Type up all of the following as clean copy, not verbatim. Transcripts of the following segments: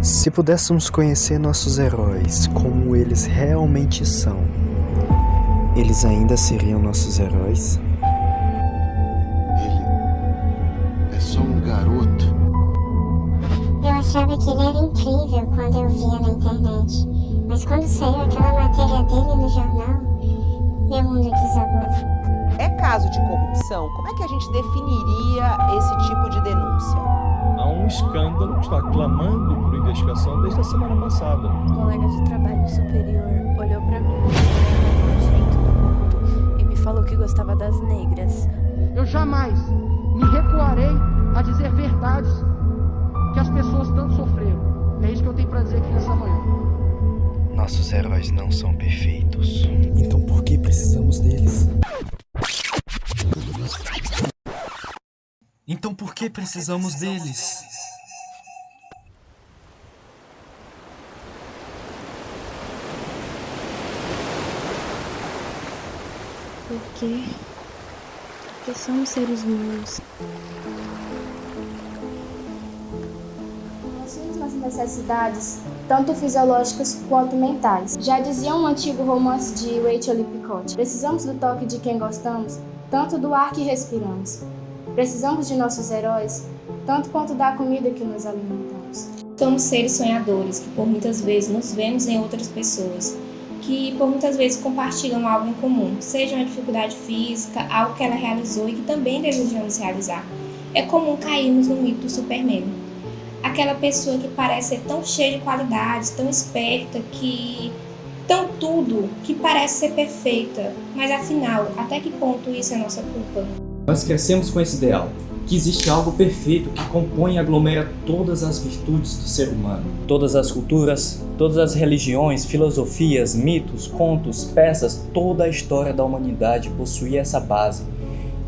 Se pudéssemos conhecer nossos heróis como eles realmente são, eles ainda seriam nossos heróis? Ele é só um garoto. Eu achava que ele era incrível quando eu via na internet, mas quando saiu aquela matéria dele no jornal, meu mundo desabou. É caso de corrupção? Como é que a gente definiria esse tipo de denúncia? Há um escândalo que está clamando por investigação desde a semana passada. Um colega de trabalho superior olhou pra mim, nojento do mundo, e me falou que gostava das negras. Eu jamais me recuarei a dizer verdades que as pessoas tanto sofreram. É isso que eu tenho pra dizer aqui nessa manhã. Nossos heróis não são perfeitos. Então por que precisamos deles? Então por que precisamos deles? Porque somos seres humanos. Possuímos nossas necessidades, tanto fisiológicas quanto mentais. Já dizia um antigo romance de Rachel Lippincott: precisamos do toque de quem gostamos, tanto do ar que respiramos. Precisamos de nossos heróis, tanto quanto da comida que nos alimentamos. Somos seres sonhadores, que por muitas vezes nos vemos em outras pessoas, que por muitas vezes compartilham algo em comum, seja uma dificuldade física, algo que ela realizou e que também desejamos realizar. É comum cairmos no mito do Superman. Aquela pessoa que parece ser tão cheia de qualidades, tão esperta, tão tudo, que parece ser perfeita, mas afinal, até que ponto isso é nossa culpa? Nós crescemos com esse ideal, que existe algo perfeito que compõe e aglomera todas as virtudes do ser humano. Todas as culturas, todas as religiões, filosofias, mitos, contos, peças, toda a história da humanidade possui essa base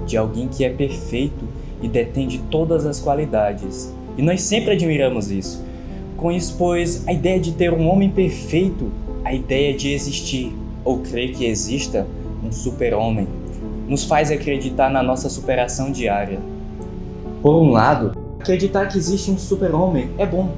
de alguém que é perfeito e detém de todas as qualidades. E nós sempre admiramos isso. Com isso, pois, a ideia de ter um homem perfeito, a ideia de existir ou crer que exista um super-homem, nos faz acreditar na nossa superação diária. Por um lado, acreditar que existe um super-homem é bom,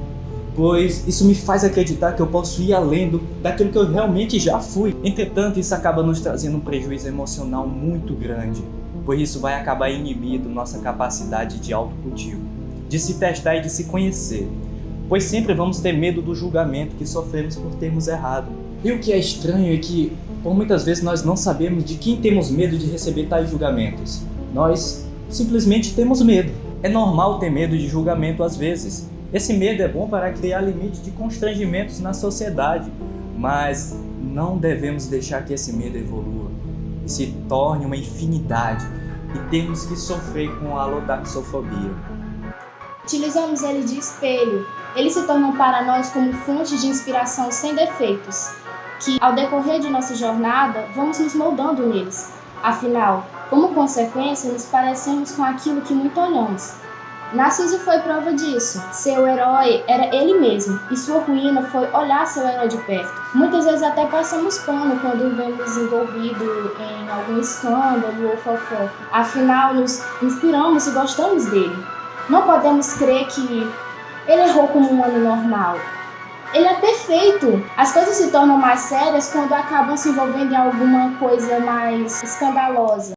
pois isso me faz acreditar que eu posso ir além daquilo que eu realmente já fui. Entretanto, isso acaba nos trazendo um prejuízo emocional muito grande, pois isso vai acabar inibindo nossa capacidade de autocultivo, de se testar e de se conhecer, pois sempre vamos ter medo do julgamento que sofremos por termos errado. E o que é estranho é que, por muitas vezes, nós não sabemos de quem temos medo de receber tais julgamentos. Nós simplesmente temos medo. É normal ter medo de julgamento às vezes. Esse medo é bom para criar limite de constrangimentos na sociedade, mas não devemos deixar que esse medo evolua e se torne uma infinidade e temos que sofrer com a alodaxofobia. Utilizamos ele de espelho. Eles se tornam para nós como fonte de inspiração sem defeitos, que, ao decorrer de nossa jornada, vamos nos moldando neles. Afinal, como consequência, nos parecemos com aquilo que muito olhamos. Narciso foi prova disso. Seu herói era ele mesmo, e sua ruína foi olhar seu herói de perto. Muitas vezes até passamos pano quando o vemos envolvido em algum escândalo ou fofoca. Afinal, nos inspiramos e gostamos dele. Não podemos crer que ele errou como um humano normal. Ele é perfeito. As coisas se tornam mais sérias quando acabam se envolvendo em alguma coisa mais escandalosa.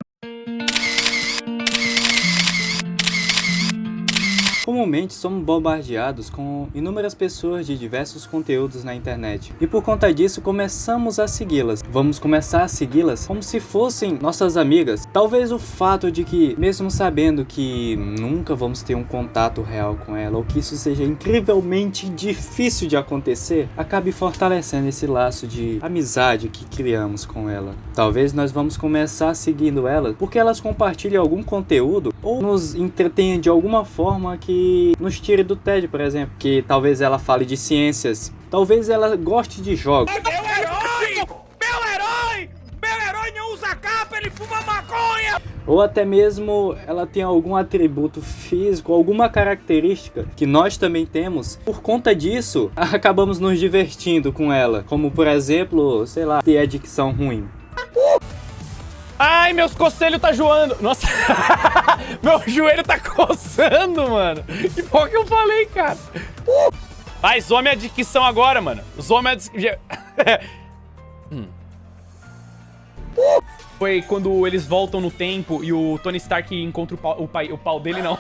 Comumente somos bombardeados com inúmeras pessoas de diversos conteúdos na internet e por conta disso começamos a segui-las. Vamos começar a segui-las como se fossem nossas amigas. Talvez o fato de que, mesmo sabendo que nunca vamos ter um contato real com ela ou que isso seja incrivelmente difícil de acontecer, acabe fortalecendo esse laço de amizade que criamos com ela. Talvez nós vamos começar seguindo elas porque elas compartilham algum conteúdo ou nos entretenham de alguma forma que nos tire do tédio, por exemplo, que talvez ela fale de ciências, talvez ela goste de jogos. Meu herói! Meu herói não usa capa, ele fuma maconha! Ou até mesmo ela tem algum atributo físico, alguma característica que nós também temos. Por conta disso, acabamos nos divertindo com ela, como por exemplo, sei lá, ter a dicção ruim. Ai, meus conselhos tá joando. Nossa, meu joelho tá coçando, mano. Que porra que eu falei, cara? Ai, some a dicção agora, mano. Some a Foi quando eles voltam no tempo e o Tony Stark encontra o pau dele, não.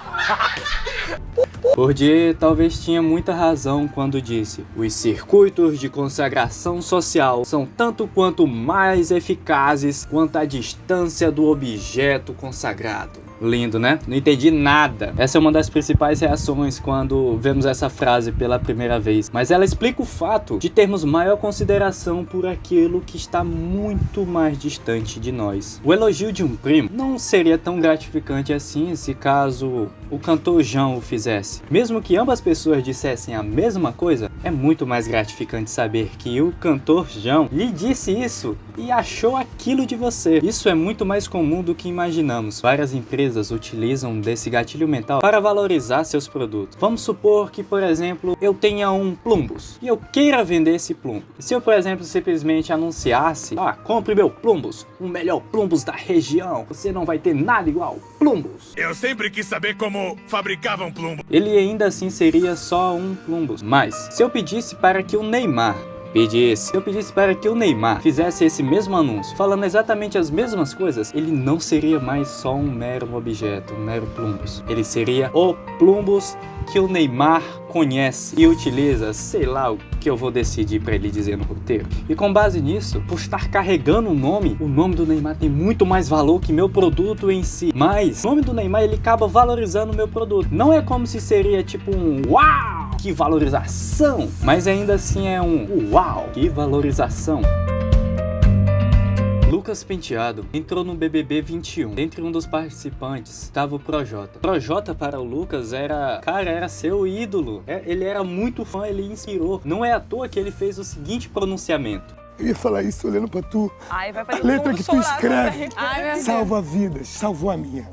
Bourdieu talvez tinha muita razão quando disse: os circuitos de consagração social são tanto quanto mais eficazes quanto a distância do objeto consagrado. Lindo, né? Não entendi nada. Essa é uma das principais reações quando vemos essa frase pela primeira vez. Mas ela explica o fato de termos maior consideração por aquilo que está muito mais distante de nós. O elogio de um primo não seria tão gratificante assim se caso o cantor João o fizesse. Mesmo que ambas pessoas dissessem a mesma coisa, é muito mais gratificante saber que o cantor João lhe disse isso e achou aquilo de você. Isso é muito mais comum do que imaginamos. Várias empresas utilizam desse gatilho mental para valorizar seus produtos. Vamos supor que, por exemplo, eu tenha um Plumbus e eu queira vender esse Plumbus. Se eu, por exemplo, simplesmente anunciasse: compre meu Plumbus, o melhor Plumbus da região, você não vai ter nada igual Plumbus. Eu sempre quis saber como fabricavam Plumbus. Ele ainda assim seria só um Plumbus. Mas, se eu pedisse para que o Neymar fizesse esse mesmo anúncio, falando exatamente as mesmas coisas, ele não seria mais só um mero objeto, um mero Plumbus. Ele seria o Plumbus que o Neymar conhece e utiliza, sei lá o que eu vou decidir para ele dizer no roteiro. E com base nisso, por estar carregando o nome do Neymar tem muito mais valor que meu produto em si. Mas o nome do Neymar, ele acaba valorizando o meu produto. Não é como se seria tipo um uau, que valorização, mas ainda assim é um uau, que valorização. Lucas Penteado entrou no BBB 21. Dentre um dos participantes estava o Projota. Projota para o Lucas era seu ídolo. Ele era muito fã, ele inspirou. Não é à toa que ele fez o seguinte pronunciamento: eu ia falar isso olhando pra tu. Ai, vai fazer a letra que tu escreve salva vidas, salvou a minha.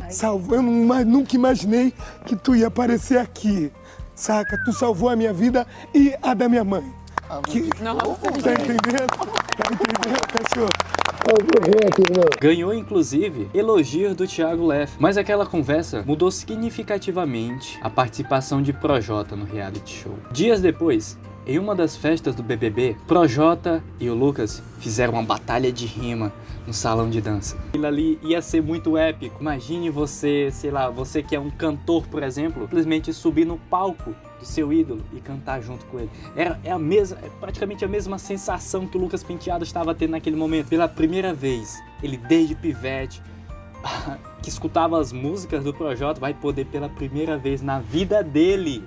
Eu nunca imaginei que tu ia aparecer aqui. Saca? Tu salvou a minha vida e a da minha mãe. Tá entendendo? Tá entendendo, cachorro? Ganhou inclusive elogios do Thiago Leifert, mas aquela conversa mudou significativamente a participação de Projota no reality show. Dias depois, em uma das festas do BBB, Projota e o Lucas fizeram uma batalha de rima no salão de dança. Aquilo ali ia ser muito épico. Imagine você, sei lá, você que é um cantor, por exemplo, simplesmente subir no palco do seu ídolo e cantar junto com ele. É praticamente a mesma sensação que o Lucas Penteado estava tendo naquele momento. Pela primeira vez, ele desde pivete, que escutava as músicas do Projota, vai poder pela primeira vez na vida dele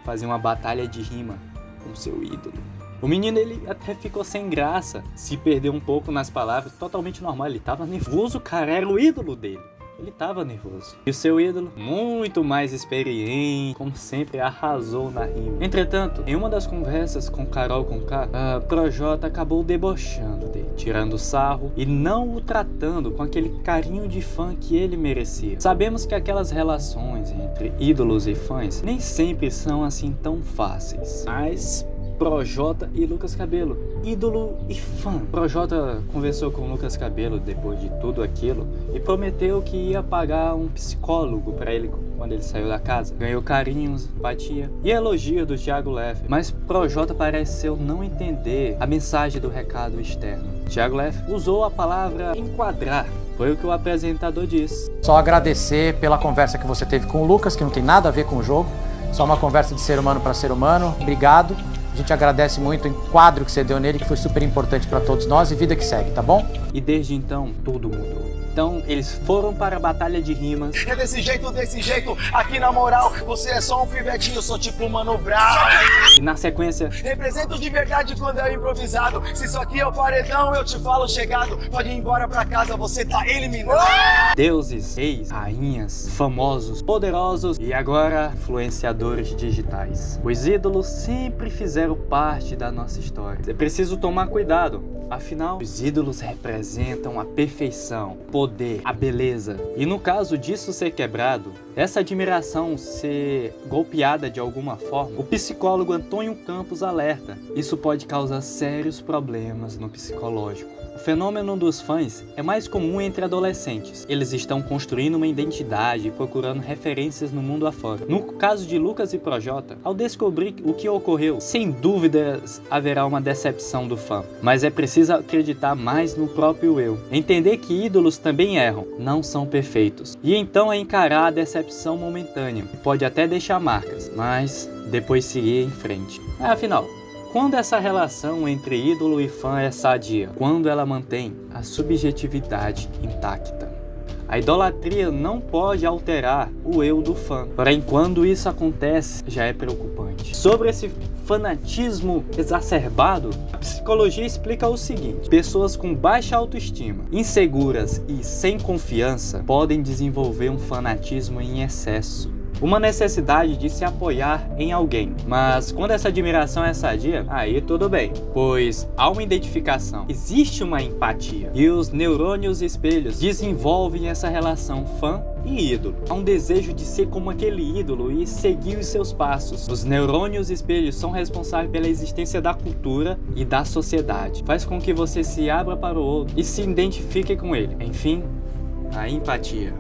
fazer uma batalha de rima com seu ídolo. O menino, ele até ficou sem graça, se perdeu um pouco nas palavras, totalmente normal. Ele tava nervoso, cara, era o ídolo dele. Ele tava nervoso. E o seu ídolo, muito mais experiente, como sempre, arrasou na rima. Entretanto, em uma das conversas com Carol Conká, Projota acabou debochando dele, tirando sarro e não o tratando com aquele carinho de fã que ele merecia. Sabemos que aquelas relações entre ídolos e fãs nem sempre são assim tão fáceis, mas Projota e Lucas Cabello, ídolo e fã. Projota conversou com Lucas Cabello depois de tudo aquilo e prometeu que ia pagar um psicólogo para ele quando ele saiu da casa. Ganhou carinhos, empatia e elogio do Thiago Leifert, mas Projota pareceu não entender a mensagem do recado externo. Thiago Leifert usou a palavra enquadrar. Foi o que o apresentador disse. Só agradecer pela conversa que você teve com o Lucas, que não tem nada a ver com o jogo, só uma conversa de ser humano para ser humano. Obrigado. A gente agradece muito o enquadro que você deu nele, que foi super importante para todos nós, e vida que segue, tá bom? E desde então, tudo mudou. Então, eles foram para a batalha de rimas. É desse jeito, aqui na moral, você é só um pivetinho, eu sou tipo Mano Brown. E na sequência, represento de verdade quando é improvisado. Se isso aqui é o paredão, eu te falo chegado. Pode ir embora pra casa, você tá eliminado. Deuses, reis, rainhas, famosos, poderosos e agora influenciadores digitais. Os ídolos sempre fizeram parte da nossa história. É preciso tomar cuidado. Afinal, os ídolos representam a perfeição, o poder, a beleza. E no caso disso ser quebrado, essa admiração ser golpeada de alguma forma, o psicólogo Antônio Campos alerta: isso pode causar sérios problemas no psicológico. O fenômeno dos fãs é mais comum entre adolescentes. Eles estão construindo uma identidade e procurando referências no mundo afora. No caso de Lucas e Projota, ao descobrir o que ocorreu, sem dúvidas haverá uma decepção do fã. Mas é preciso acreditar mais no próprio eu. Entender que ídolos também erram, não são perfeitos. E então é encarar a decepção momentânea. Pode até deixar marcas, mas depois seguir em frente. Afinal, quando essa relação entre ídolo e fã é sadia? Quando ela mantém a subjetividade intacta. A idolatria não pode alterar o eu do fã. Porém, quando isso acontece, já é preocupante. Sobre esse fanatismo exacerbado, a psicologia explica o seguinte: pessoas com baixa autoestima, inseguras e sem confiança podem desenvolver um fanatismo em excesso. Uma necessidade de se apoiar em alguém. Mas quando essa admiração é sadia, aí tudo bem, pois há uma identificação, existe uma empatia, e os neurônios espelhos desenvolvem essa relação fã e ídolo. Há um desejo de ser como aquele ídolo e seguir os seus passos. Os neurônios espelhos são responsáveis pela existência da cultura e da sociedade. Faz com que você se abra para o outro e se identifique com ele. Enfim, a empatia.